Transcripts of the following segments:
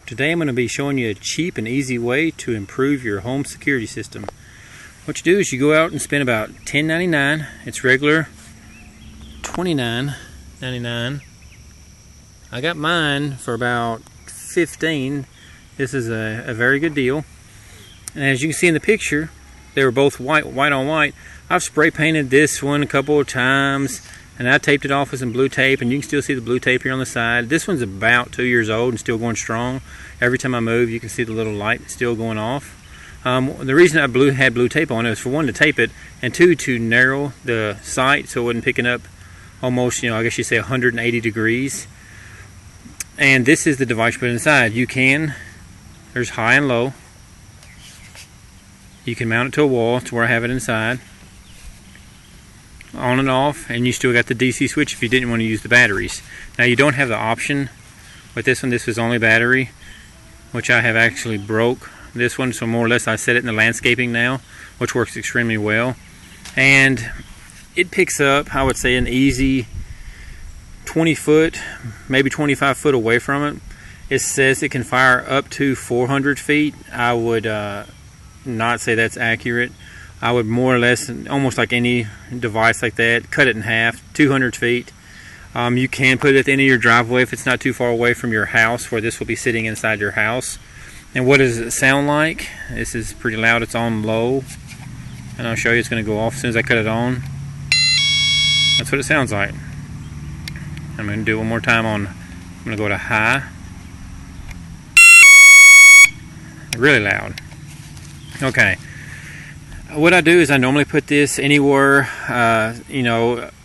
Today I'm going to be showing you a cheap and easy way to improve your home security system. What you do is you go out and spend about $10.99. It's regular $29.99. I got mine for about $15. This is a very good deal. And as you can see in the picture, they were both white on white. I've spray painted this one a couple of times, and I taped it off with some blue tape, and you can still see the blue tape here on the side. This one's about 2 years old and still going strong. Every time I move, you can see the little light still going off. The reason I had blue tape on it was for one, to tape it, and two, to narrow the sight so it wasn't picking up almost, I guess you say 180 degrees. And this is the device you put inside. There's high and low. You can mount it to a wall to where I have it inside. On and off, and you still got the DC switch if you didn't want to use the batteries. Now you don't have the option with this one. This was only battery, which I have actually broke this one, so more or less I set it in the landscaping now, which works extremely well. And it picks up, I would say, an easy 20 foot, maybe 25 foot away from it. It says it can fire up to 400 feet. I would not say that's accurate. I would more or less, almost like any device like that, cut it in half, 200 feet. You can put it at the end of your driveway if it's not too far away from your house, where this will be sitting inside your house. And what does it sound like? This is pretty loud. It's on low, and I'll show you. It's going to go off as soon as I cut it on. That's what it sounds like. I'm going to do it one more time on, I'm going to go to high. Really loud. Okay. What I do is I normally put this anywhere,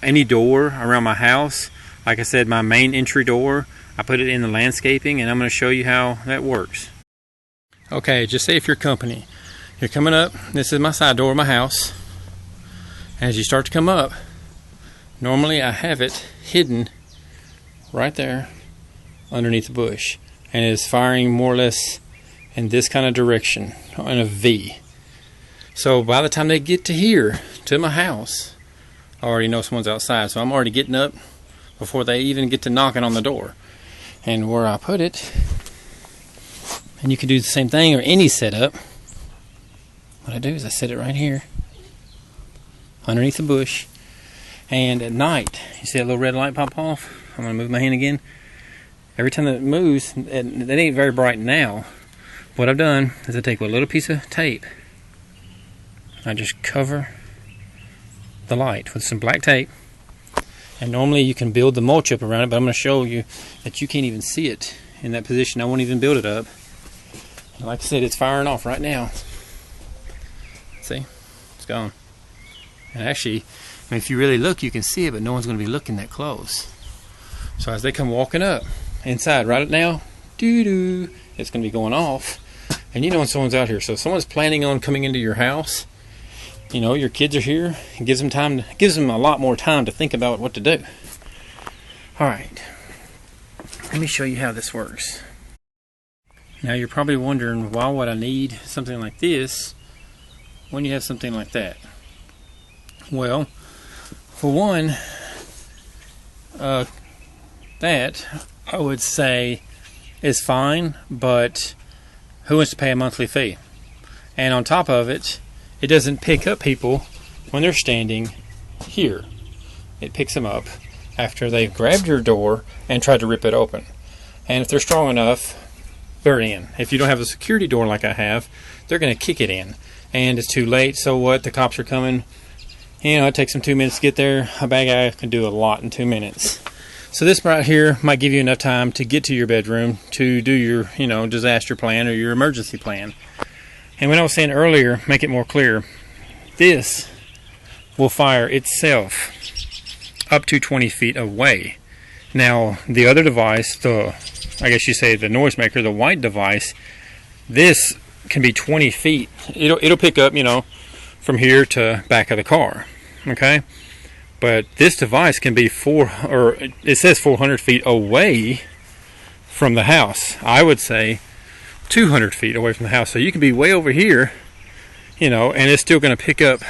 any door around my house. Like I said, my main entry door, I put it in the landscaping, and I'm going to show you how that works. Okay, just say if you're company, you're coming up, this is my side door of my house. As you start to come up, normally I have it hidden right there underneath the bush, and it's firing more or less in this kind of direction, in a V. So by the time they get to here, to my house, I already know someone's outside. So I'm already getting up before they even get to knocking on the door. And where I put it, and you can do the same thing or any setup. What I do is I set it right here, underneath the bush. And at night, you see that little red light pop off? I'm going to move my hand again. Every time that it moves, it ain't very bright now. What I've done is I take a little piece of tape. I just cover the light with some black tape, and normally you can build the mulch up around it, but I'm going to show you that you can't even see it in that position. I won't even build it up. And like I said, it's firing off right now. See? It's gone. And actually, if you really look, you can see it, but no one's going to be looking that close. So as they come walking up inside right now, doo-doo, it's going to be going off. And when someone's out here, so if someone's planning on coming into your house, your kids are here, it gives them a lot more time to think about what to do. Alright, let me show you how this works. Now you're probably wondering, why would I need something like this when you have something like that? Well, for one, that I would say is fine, but who wants to pay a monthly fee? And on top of it, it doesn't pick up people when they're standing here. It picks them up after they've grabbed your door and tried to rip it open. And if they're strong enough, they're in. If you don't have a security door like I have, they're going to kick it in. And it's too late, so what? The cops are coming. It takes them 2 minutes to get there. A bad guy can do a lot in 2 minutes. So this right here might give you enough time to get to your bedroom to do your, disaster plan or your emergency plan. And when I was saying earlier, make it more clear, this will fire itself up to 20 feet away. Now, the other device, I guess you say the noisemaker, the white device, this can be 20 feet. It'll pick up, from here to back of the car, okay? But this device can be it says 400 feet away from the house. I would say 200 feet away from the house. So you can be way over here, and it's still going to pick up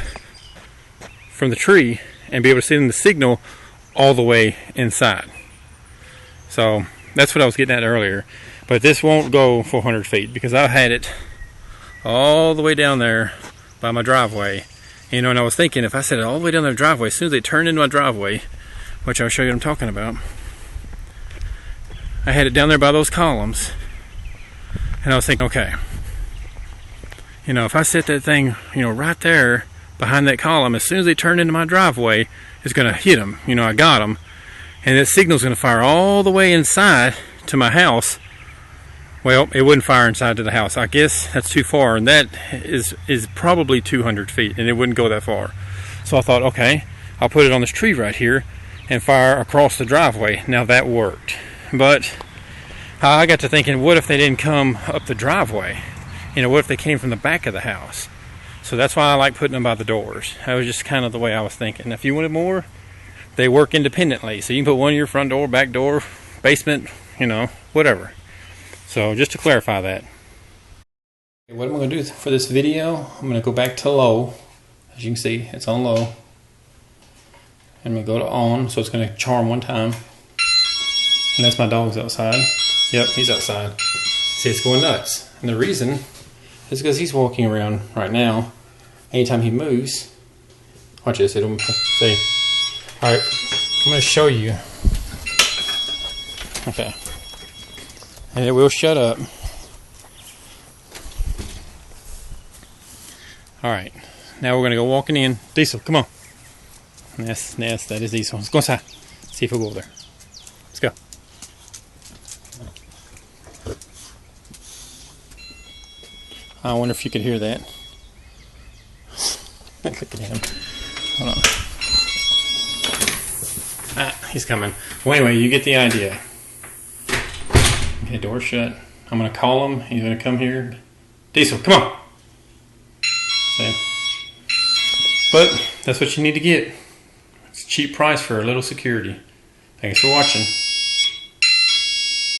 from the tree and be able to send the signal all the way inside. So that's what I was getting at earlier. But this won't go 400 feet because I had it all the way down there by my driveway. You know, and I was thinking if I set it all the way down the driveway, as soon as they turn into my driveway, which I'll show you what I'm talking about, I had it down there by those columns. And I was thinking, okay, you know, if I set that thing, you know, right there behind that column, as soon as they turn into my driveway, it's going to hit them. You know, I got them. And that signal's going to fire all the way inside to my house. Well, it wouldn't fire inside to the house. I guess that's too far, and that is probably 200 feet, and it wouldn't go that far. So I thought, okay, I'll put it on this tree right here and fire across the driveway. Now that worked. But I got to thinking, what if they didn't come up the driveway? You know, what if they came from the back of the house? So that's why I like putting them by the doors. That was just kind of the way I was thinking. If you wanted more, they work independently. So you can put one in your front door, back door, basement, you know, whatever. So just to clarify that. What I'm going to do for this video, I'm going to go back to low. As you can see, it's on low. I'm going to go to on, so it's going to charm one time. And that's my dog's outside. Yep, he's outside. See, it's going nuts. And the reason is because he's walking around right now. Anytime he moves, watch this, it'll say, alright, I'm going to show you. Okay. And it will shut up. Alright, now we're going to go walking in. Diesel, come on. Yes, that is Diesel. Let's go inside. See if he'll go over there. Let's go. I wonder if you could hear that. Look at him. Hold on. Ah, he's coming. Well, anyway, you get the idea. Okay, door shut. I'm going to call him. He's going to come here. Diesel, come on. See? But that's what you need to get. It's a cheap price for a little security. Thanks for watching.